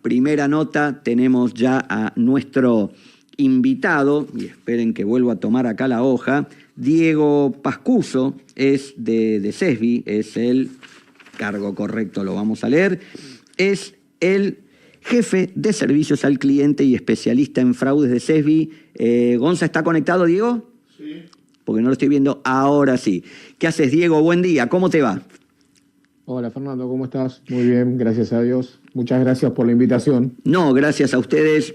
Primera nota, tenemos ya a nuestro invitado, y esperen que vuelvo a tomar acá la hoja. Diego Pascuso es de CESBI, es el cargo correcto, lo vamos a leer, es el jefe de servicios al cliente y especialista en fraudes de CESBI. ¿Gonza está conectado, Diego? Sí. Porque no lo estoy viendo, ahora sí. ¿Qué haces, Diego? Buen día, ¿cómo te va? Hola Fernando, ¿cómo estás? Muy bien, gracias a Dios. Muchas gracias por la invitación. No, gracias a ustedes.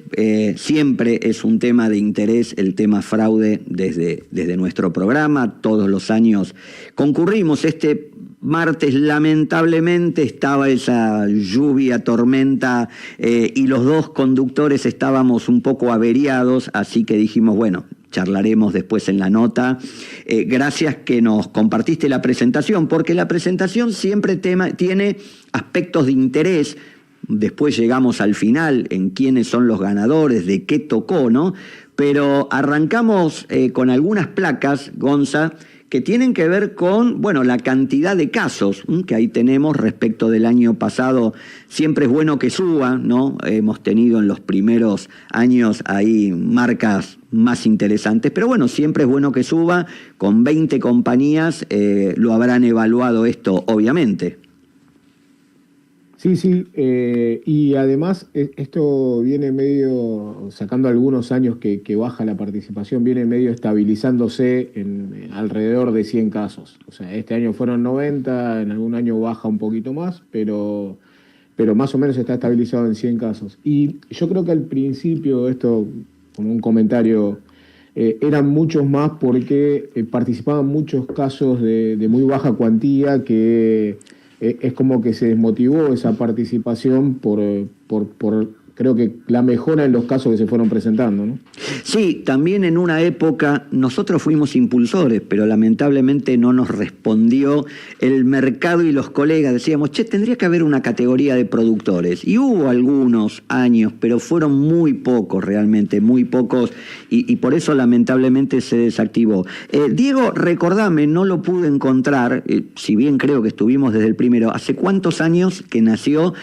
Siempre es un tema de interés el tema fraude desde nuestro programa. Todos los años concurrimos. Este martes lamentablemente estaba esa lluvia, tormenta, y los dos conductores estábamos un poco averiados, así que dijimos, bueno, charlaremos después en la nota. Gracias que nos compartiste la presentación, porque la presentación siempre tiene aspectos de interés. Después llegamos al final en quiénes son los ganadores, de qué tocó, ¿no? Pero arrancamos con algunas placas, Gonza, que tienen que ver con, bueno, la cantidad de casos que ahí tenemos respecto del año pasado. Siempre es bueno que suba, ¿no? Hemos tenido en los primeros años ahí marcas más interesantes, pero bueno, siempre es bueno que suba. Con 20 compañías lo habrán evaluado esto, obviamente. Sí, y además esto viene medio, sacando algunos años que baja la participación, viene medio estabilizándose en alrededor de 100 casos. O sea, este año fueron 90, en algún año baja un poquito más, pero más o menos está estabilizado en 100 casos. Y yo creo que al principio, esto como un comentario, eran muchos más porque participaban muchos casos de muy baja cuantía que... es como que se desmotivó esa participación por creo que la mejora en los casos que se fueron presentando, ¿no? Sí, también en una época nosotros fuimos impulsores, pero lamentablemente no nos respondió el mercado y los colegas. Decíamos, tendría que haber una categoría de productores. Y hubo algunos años, pero fueron muy pocos realmente, muy pocos, y por eso lamentablemente se desactivó. Diego, recordame, no lo pude encontrar, si bien creo que estuvimos desde el primero. ¿Hace cuántos años que nació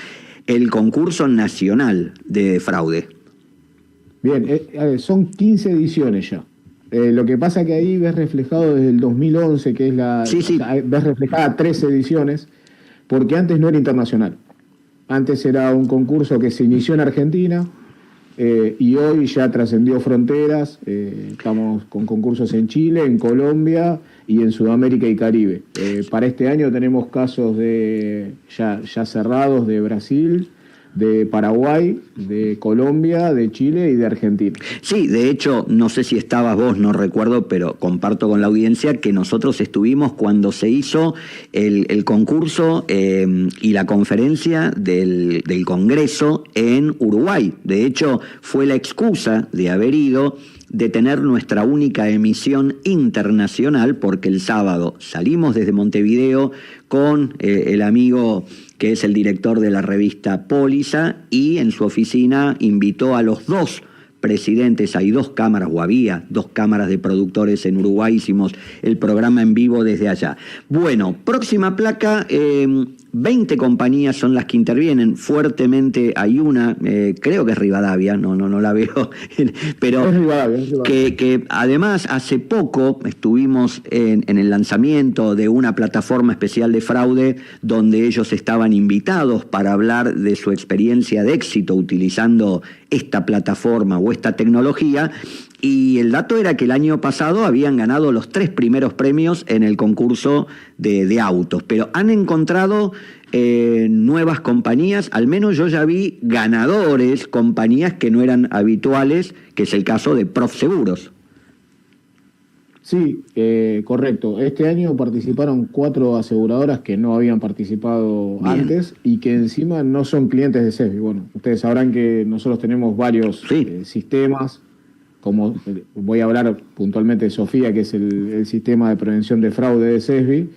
el concurso nacional de fraude? Bien, son 15 ediciones ya. Lo que pasa que ahí ves reflejado desde el 2011, que es la... Sí. O sea, ves reflejada 13 ediciones, porque antes no era internacional. Antes era un concurso que se inició en Argentina y hoy ya trascendió fronteras. Estamos con concursos en Chile, en Colombia y en Sudamérica y Caribe. Para este año tenemos casos ya cerrados de Brasil, de Paraguay, de Colombia, de Chile y de Argentina. Sí, de hecho, no sé si estabas vos, no recuerdo, pero comparto con la audiencia que nosotros estuvimos cuando se hizo el concurso y la conferencia del Congreso en Uruguay. De hecho, fue la excusa de haber ido, de tener nuestra única emisión internacional, porque el sábado salimos desde Montevideo con el amigo que es el director de la revista Póliza, y en su oficina invitó a los dos presidentes. Hay dos cámaras, o había dos cámaras de productores en Uruguay, hicimos el programa en vivo desde allá. Bueno, próxima placa, 20 compañías son las que intervienen, fuertemente hay una, creo que es Rivadavia, no la veo, pero Es Rivadavia. que además hace poco estuvimos en el lanzamiento de una plataforma especial de fraude donde ellos estaban invitados para hablar de su experiencia de éxito utilizando esta plataforma o esta tecnología, y el dato era que el año pasado habían ganado los 3 primeros premios en el concurso de autos, pero han encontrado nuevas compañías. Al menos yo ya vi ganadores, compañías que no eran habituales, que es el caso de Profseguros. Sí, correcto. Este año participaron 4 aseguradoras que no habían participado antes y que encima no son clientes de CESBI. Bueno, ustedes sabrán que nosotros tenemos varios sistemas, como voy a hablar puntualmente de Sofía, que es el sistema de prevención de fraude de CESBI,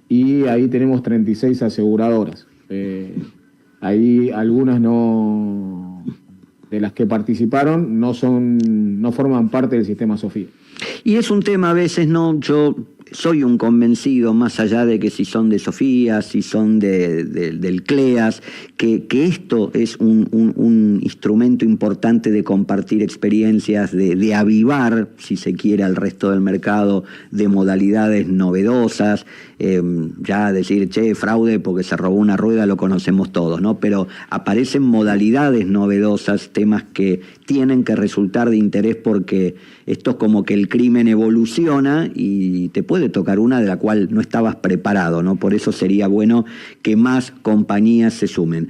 y ahí tenemos 36 aseguradoras. Ahí algunas de las que participaron no forman parte del sistema Sofía. Y es un tema a veces, ¿no? Yo soy un convencido, más allá de que si son de Sofía, si son del CLEAS, que esto es un instrumento importante de compartir experiencias, de avivar, si se quiere, al resto del mercado de modalidades novedosas. Ya decir, che, fraude porque se robó una rueda, lo conocemos todos, ¿no? Pero aparecen modalidades novedosas, temas que tienen que resultar de interés porque esto es como que el crimen evoluciona y te puede tocar una de la cual no estabas preparado, ¿no? Por eso sería bueno que más compañías se sumen.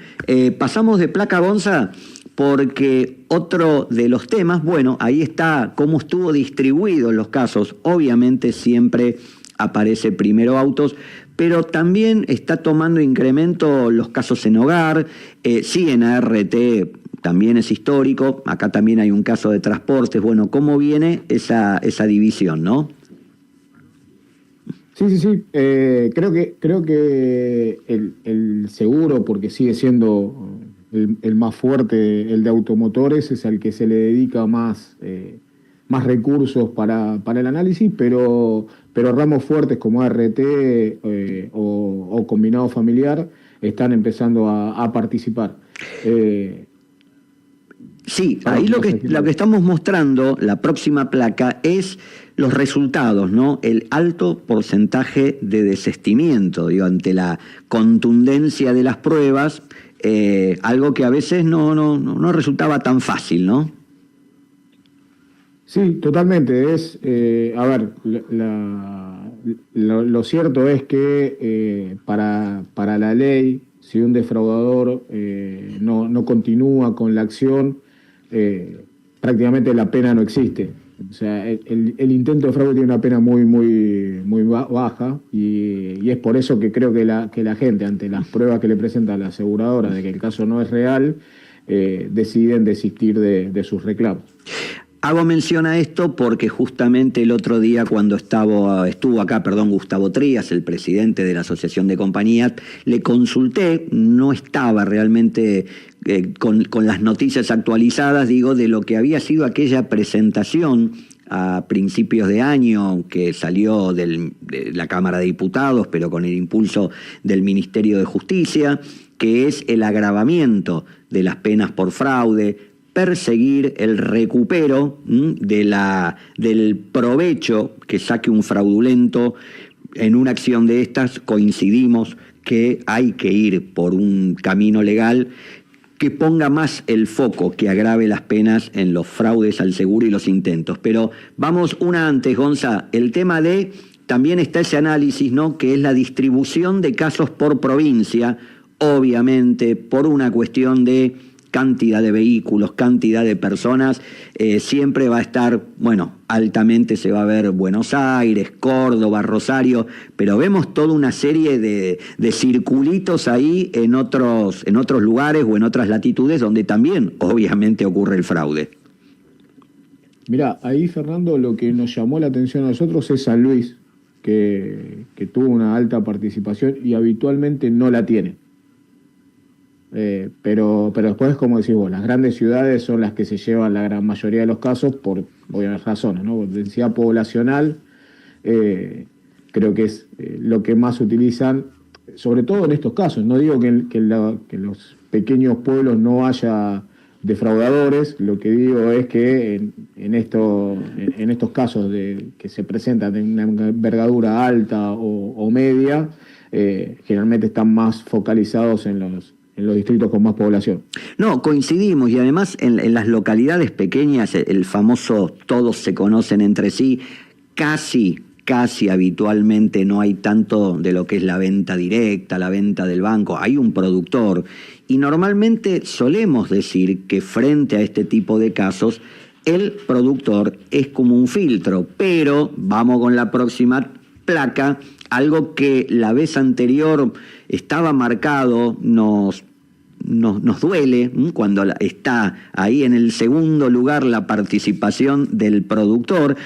Pasamos de placa, Gonza, porque otro de los temas, bueno, ahí está cómo estuvo distribuido en los casos. Obviamente siempre aparece primero autos, pero también está tomando incremento los casos en hogar, sí en ART también es histórico, acá también hay un caso de transportes. Bueno, ¿cómo viene esa división, no? Sí. Creo que el seguro, porque sigue siendo el más fuerte, el de automotores, es al que se le dedica más recursos para el análisis, pero ramos fuertes como ART o combinado familiar están empezando a participar. Sí, ahí lo que estamos mostrando, la próxima placa, es los resultados, ¿no? El alto porcentaje de desistimiento, digo, ante la contundencia de las pruebas, algo que a veces no resultaba tan fácil, ¿no? Sí, totalmente. A ver, lo cierto es que para la ley, si un defraudador no continúa con la acción, prácticamente la pena no existe. O sea, el intento de fraude tiene una pena muy baja y es por eso que creo que la gente, ante las pruebas que le presenta la aseguradora de que el caso no es real, deciden desistir de sus reclamos. Hago mención a esto porque justamente el otro día cuando estuvo acá, Gustavo Trías, el presidente de la Asociación de Compañías, le consulté, no estaba realmente con las noticias actualizadas, digo, de lo que había sido aquella presentación a principios de año que salió de la Cámara de Diputados, pero con el impulso del Ministerio de Justicia, que es el agravamiento de las penas por fraude, perseguir el recupero del provecho que saque un fraudulento. En una acción de estas coincidimos que hay que ir por un camino legal que ponga más el foco, que agrave las penas en los fraudes al seguro y los intentos. Pero vamos una antes, Gonza, el tema de, también está ese análisis, ¿no?, que es la distribución de casos por provincia, obviamente por una cuestión de cantidad de vehículos, cantidad de personas, siempre va a estar, altamente se va a ver Buenos Aires, Córdoba, Rosario, pero vemos toda una serie de circulitos ahí en otros lugares o en otras latitudes donde también obviamente ocurre el fraude. Mirá, ahí, Fernando, lo que nos llamó la atención a nosotros es San Luis, que tuvo una alta participación y habitualmente no la tiene. Pero después, como decís vos, las grandes ciudades son las que se llevan la gran mayoría de los casos por obvias razones, ¿no? Densidad poblacional, creo que es lo que más utilizan, sobre todo en estos casos. No digo que en los pequeños pueblos no haya defraudadores, lo que digo es que en estos casos que se presentan de una envergadura alta o media, generalmente están más focalizados en los distritos con más población. No, coincidimos, y además en las localidades pequeñas, el famoso todos se conocen entre sí, casi habitualmente no hay tanto de lo que es la venta directa, la venta del banco, hay un productor, y normalmente solemos decir que frente a este tipo de casos, el productor es como un filtro, pero vamos con la próxima placa, algo que la vez anterior estaba marcado, nos duele cuando está ahí en el segundo lugar la participación del productor.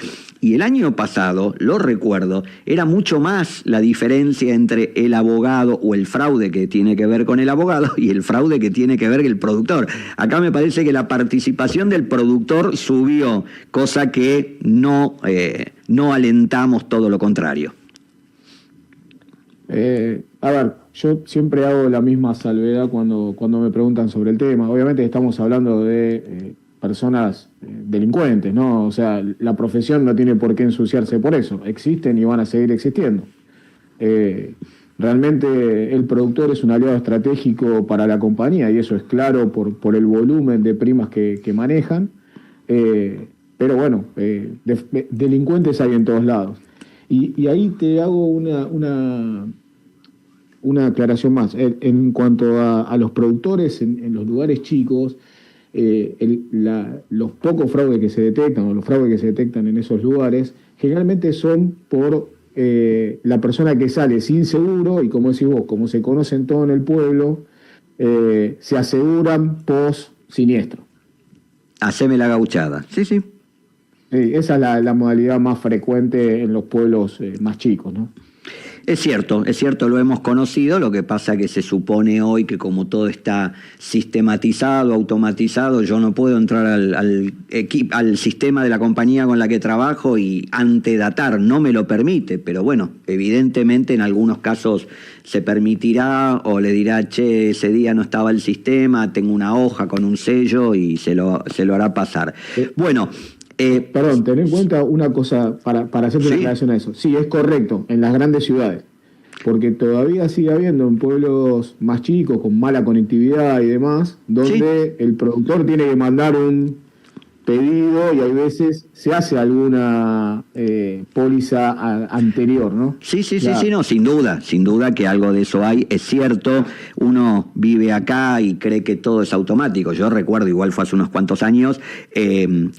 Y el año pasado, lo recuerdo, era mucho más la diferencia entre el abogado o el fraude que tiene que ver con el abogado y el fraude que tiene que ver con el productor. Acá me parece que la participación del productor subió, cosa que no alentamos, todo lo contrario. A ver, yo siempre hago la misma salvedad cuando me preguntan sobre el tema. Obviamente estamos hablando de personas delincuentes, ¿no? O sea, la profesión no tiene por qué ensuciarse por eso. Existen y van a seguir existiendo. Realmente el productor es un aliado estratégico para la compañía y eso es claro por el volumen de primas que manejan. Pero bueno, delincuentes hay en todos lados. Y ahí te hago una aclaración más. En cuanto a los productores en los lugares chicos, los pocos fraudes que se detectan o los fraudes que se detectan en esos lugares generalmente son por la persona que sale sin seguro y, como decís vos, como se conocen todo en el pueblo, se aseguran post siniestro. Haceme la gauchada. Sí, sí. Sí, esa es la modalidad más frecuente en los pueblos más chicos, ¿no? Es cierto, lo hemos conocido, lo que pasa que se supone hoy que como todo está sistematizado, automatizado, yo no puedo entrar al sistema de la compañía con la que trabajo y antedatar, no me lo permite, pero bueno, evidentemente en algunos casos se permitirá o le dirá, che, ese día no estaba el sistema, tengo una hoja con un sello y se lo hará pasar. Bueno. Perdón, ten en cuenta una cosa para hacerte una aclaración a eso. Sí, es correcto, en las grandes ciudades, porque todavía sigue habiendo en pueblos más chicos, con mala conectividad y demás, donde el productor tiene que mandar un pedido y hay veces se hace alguna póliza anterior, ¿no? Sí, no, sin duda que algo de eso hay, es cierto, uno vive acá y cree que todo es automático. Yo recuerdo, igual fue hace unos cuantos años,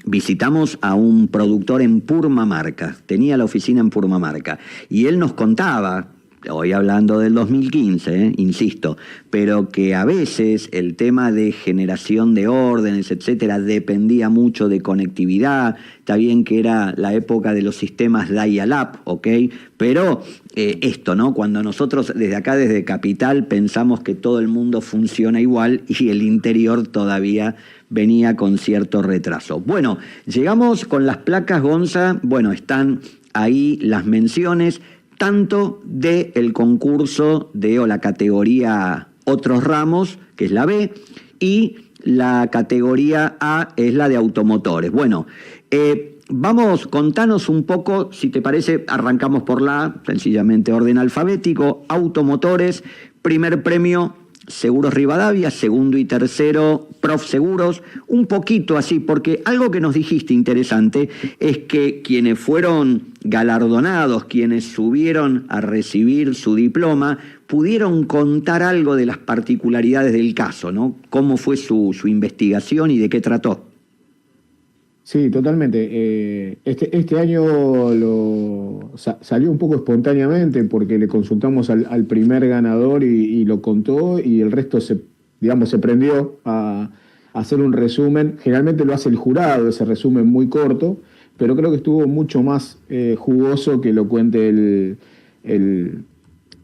visitamos a un productor en Purmamarca, tenía la oficina en Purmamarca, y él nos contaba, hoy hablando del 2015, insisto, pero que a veces el tema de generación de órdenes, etcétera, dependía mucho de conectividad. Está bien que era la época de los sistemas dial-up, ¿ok? Pero esto, ¿no? Cuando nosotros desde acá, desde Capital, pensamos que todo el mundo funciona igual y el interior todavía venía con cierto retraso. Bueno, llegamos con las placas, Gonza. Bueno, están ahí las menciones, tanto del concurso o la categoría Otros Ramos, que es la B, y la categoría A es la de automotores. Bueno, contanos un poco, si te parece, arrancamos por la A, sencillamente orden alfabético, automotores, primer premio, Seguros Rivadavia, segundo y tercero, Prof Seguros, un poquito así, porque algo que nos dijiste interesante es que quienes fueron galardonados, quienes subieron a recibir su diploma, pudieron contar algo de las particularidades del caso, ¿no? ¿Cómo fue su investigación y de qué trató? Sí, totalmente. Este año salió un poco espontáneamente porque le consultamos al primer ganador y lo contó y el resto se prendió a hacer un resumen. Generalmente lo hace el jurado, ese resumen muy corto, pero creo que estuvo mucho más jugoso que lo cuente el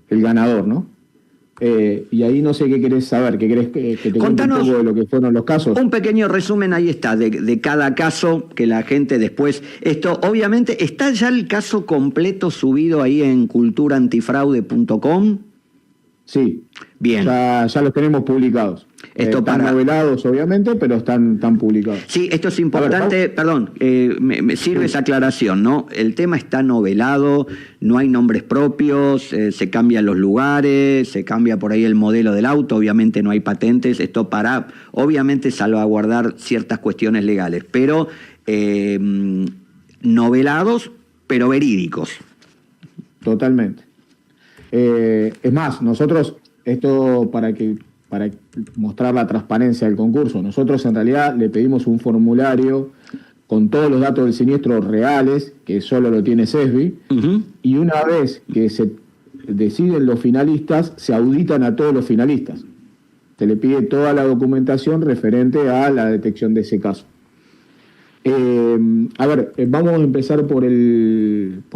ganador, ¿no? Y ahí no sé qué querés saber, ¿qué querés que te cuente un poco de lo que fueron los casos? Un pequeño resumen, ahí está, de cada caso, que la gente después... Esto, obviamente, ¿está ya el caso completo subido ahí en culturaantifraude.com? Sí. Bien. Ya los tenemos publicados. Están novelados, obviamente, pero están publicados. Sí, esto es importante, perdón, me sirve esa aclaración, ¿no? El tema está novelado, no hay nombres propios, se cambian los lugares, se cambia por ahí el modelo del auto, obviamente no hay patentes, esto para, obviamente, salvaguardar ciertas cuestiones legales, pero novelados, pero verídicos. Totalmente. Es más, nosotros, esto para mostrar la transparencia del concurso, nosotros en realidad le pedimos un formulario con todos los datos del siniestro reales, que solo lo tiene SESBI, y una vez que se deciden los finalistas, se auditan a todos los finalistas. Se le pide toda la documentación referente a la detección de ese caso. Vamos a empezar por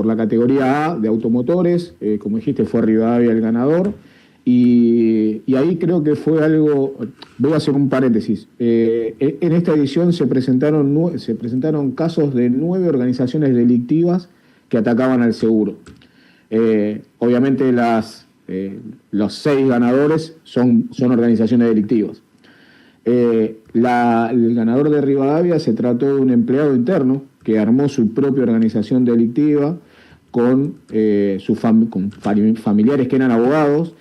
la categoría A de automotores. Como dijiste, fue Rivadavia el ganador. Y ahí creo que fue algo... Voy a hacer un paréntesis. En esta edición se presentaron casos de 9 organizaciones delictivas que atacaban al seguro. Obviamente las los 6 ganadores son organizaciones delictivas. El ganador de Rivadavia se trató de un empleado interno que armó su propia organización delictiva con familiares que eran abogados,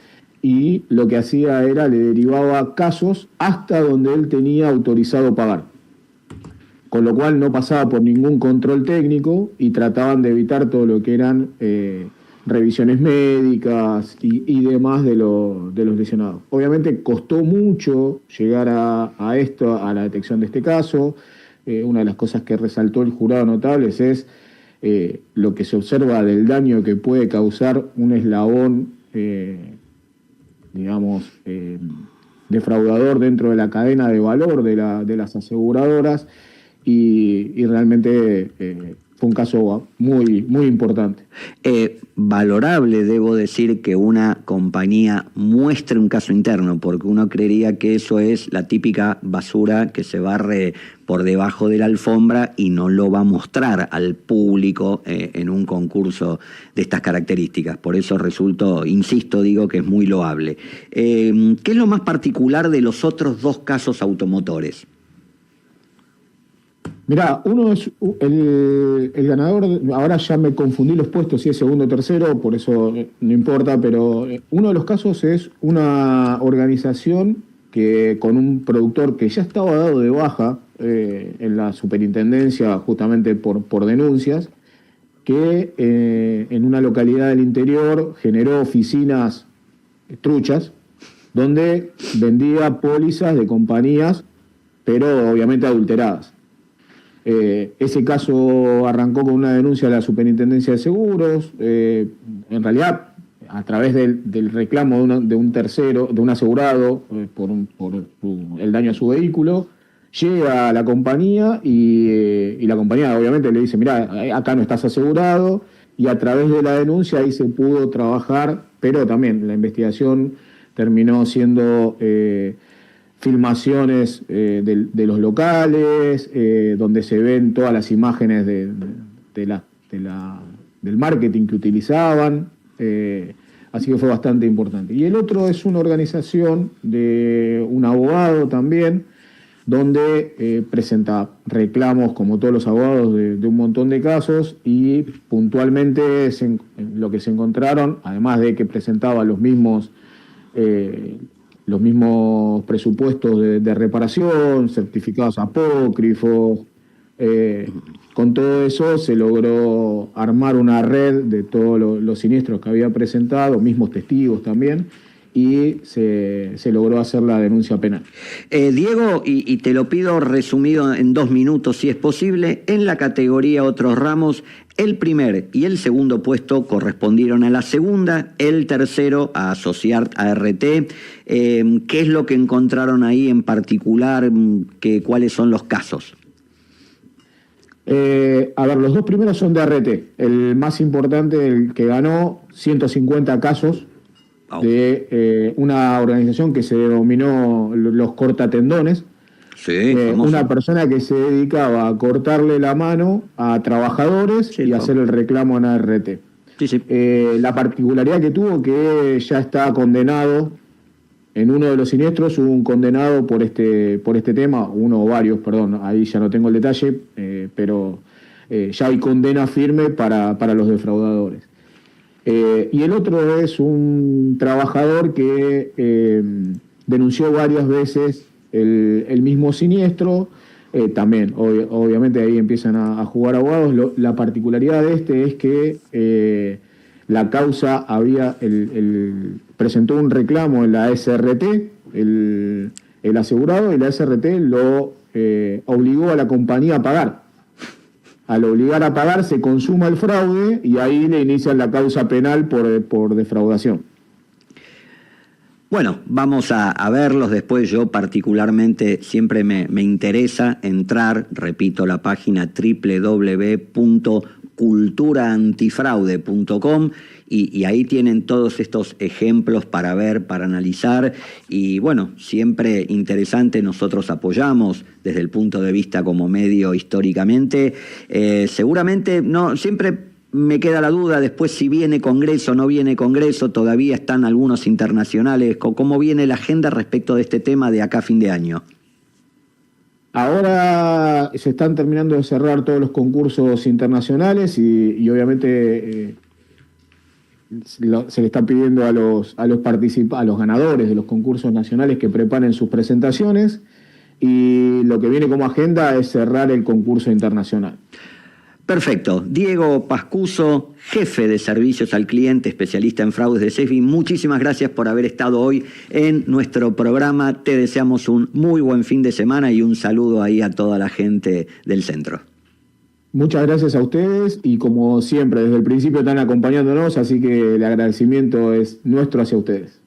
y lo que hacía era le derivaba casos hasta donde él tenía autorizado pagar, con lo cual no pasaba por ningún control técnico y trataban de evitar todo lo que eran revisiones médicas y demás de los lesionados. Obviamente costó mucho llegar a esto, a la detección de este caso. Una de las cosas que resaltó el jurado notables es lo que se observa del daño que puede causar un eslabón, defraudador dentro de la cadena de valor de las aseguradoras, y realmente fue un caso muy, muy importante. Valorable, debo decir, que una compañía muestre un caso interno, porque uno creería que eso es la típica basura que se barre por debajo de la alfombra y no lo va a mostrar al público en un concurso de estas características. Por eso digo que es muy loable. ¿Qué es lo más particular de los otros 2 casos automotores? Mirá, uno es el ganador, ahora ya me confundí los puestos, si es segundo o tercero, por eso no importa, pero uno de los casos es una organización que con un productor que ya estaba dado de baja en la superintendencia justamente por denuncias, que en una localidad del interior generó oficinas truchas donde vendía pólizas de compañías, pero obviamente adulteradas. Ese caso arrancó con una denuncia de la Superintendencia de Seguros, en realidad a través del reclamo de un tercero, de un asegurado, por el daño a su vehículo. Llega a la compañía y la compañía obviamente le dice, mirá, acá no estás asegurado, y a través de la denuncia ahí se pudo trabajar, pero también la investigación terminó siendo filmaciones de los locales, donde se ven todas las imágenes del marketing que utilizaban, así que fue bastante importante. Y el otro es una organización de un abogado también, donde presenta reclamos, como todos los abogados, de un montón de casos, y puntualmente lo que se encontraron, además de que presentaba los mismos presupuestos de reparación, certificados apócrifos. Con todo eso se logró armar una red de todos los siniestros que había presentado, mismos testigos también, y se logró hacer la denuncia penal. Diego, y te lo pido resumido en 2 minutos si es posible, en la categoría otros ramos, el primer y el segundo puesto correspondieron a la segunda, el tercero a Sociart ART. ¿Qué es lo que encontraron ahí en particular? ¿Cuáles son los casos? Los 2 primeros son de ART. El más importante, el que ganó 150 casos de una organización que se denominó los cortatendones. Sí, una persona que se dedicaba a cortarle la mano a trabajadores y hacer el reclamo en ART. Sí. La particularidad que tuvo, que ya está condenado en uno de los siniestros, hubo un condenado por este tema, uno o varios, perdón, ahí ya no tengo el detalle, pero ya hay condena firme para los defraudadores. Y el otro es un trabajador que denunció varias veces el mismo siniestro. También, obviamente ahí empiezan a jugar abogados. La particularidad de este es que la causa presentó un reclamo en la SRT, el asegurado, y la SRT lo obligó a la compañía a pagar. Al obligar a pagar se consuma el fraude y ahí le inician la causa penal por defraudación. Bueno, vamos a verlos después. Yo particularmente siempre me interesa entrar, repito, la página www.culturaantifraude.com y ahí tienen todos estos ejemplos para ver, para analizar, y bueno, siempre interesante. Nosotros apoyamos desde el punto de vista como medio históricamente, seguramente no siempre me queda la duda después si viene Congreso o no viene Congreso, todavía están algunos internacionales. ¿Cómo viene la agenda respecto de este tema de acá a fin de año? Ahora se están terminando de cerrar todos los concursos internacionales y obviamente se le está pidiendo a los ganadores de los concursos nacionales que preparen sus presentaciones, y lo que viene como agenda es cerrar el concurso internacional. Perfecto. Diego Pascuso, jefe de servicios al cliente, especialista en fraudes de SEFI, muchísimas gracias por haber estado hoy en nuestro programa. Te deseamos un muy buen fin de semana y un saludo ahí a toda la gente del centro. Muchas gracias a ustedes y como siempre, desde el principio están acompañándonos, así que el agradecimiento es nuestro hacia ustedes.